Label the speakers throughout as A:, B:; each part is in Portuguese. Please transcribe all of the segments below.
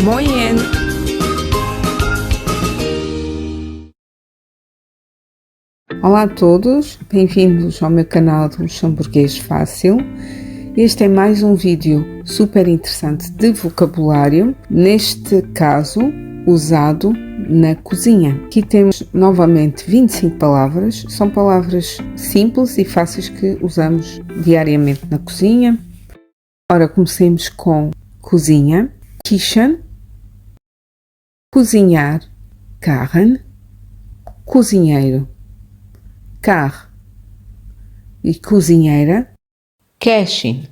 A: Moyenne. Olá a todos, bem-vindos ao meu canal do Luxemburguês Fácil. Este é mais um vídeo super interessante de vocabulário, neste caso usado na cozinha. Aqui temos novamente 25 palavras, são palavras simples e fáceis que usamos diariamente na cozinha. Ora, comecemos com cozinha, kitchen, cozinhar, kochen, cozinheiro, car e cozinheira, Käsin,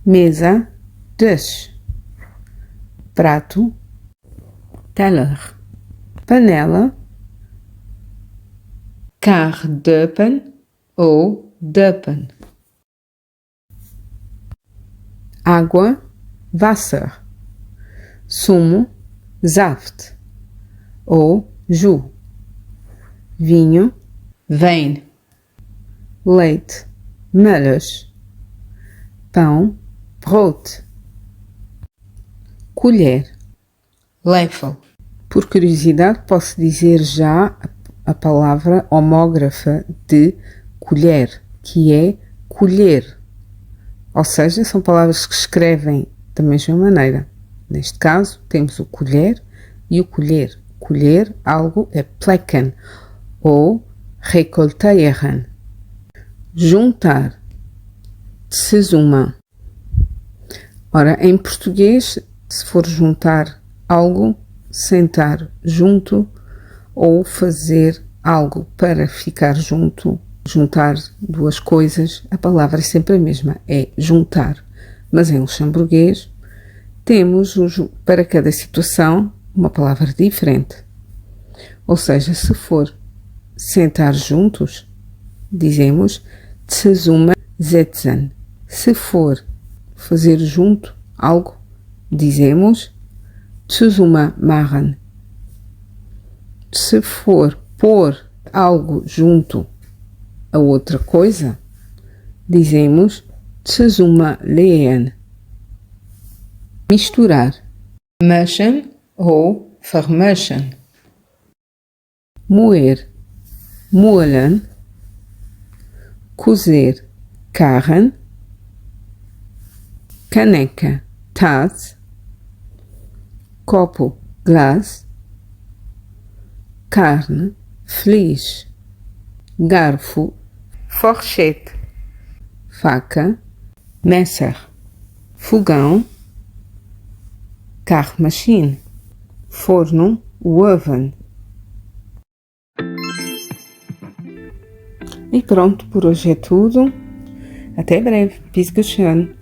A: mesa, Tisch, prato, Teller, panela, Kardepen ou Depen, água, Wasser, sumo, Saft ou jus, vinho, Wein, leite, Milch, pão, Brot, colher, Löffel. Por curiosidade, posso dizer já a palavra homógrafa de colher, que é colher. Ou seja, são palavras que escrevem da mesma maneira. Neste caso, temos o colher e o colher. Colher algo é plekken ou recolteren. Juntar, zusammen. Ora, em português, se for juntar algo, sentar junto ou fazer algo para ficar junto, juntar duas coisas, a palavra é sempre a mesma, é juntar. Mas em luxemburguês, temos para cada situação uma palavra diferente. Ou seja, se for sentar juntos, dizemos zusammensetzen. Se for fazer junto algo, dizemos zusammen machen. Se for pôr algo junto a outra coisa, dizemos zusammenlegen. Misturar, mischen ou vermischen. Moer, moelen. Cozer, karren. Caneca, Tasse. Copo, Glas. Carne, Fleisch. Garfo, Fourchette. Faca, Messer. Fogão, Kochmaschine. Forno, Oven. E pronto, por hoje é tudo. Até breve. Bis geschehen.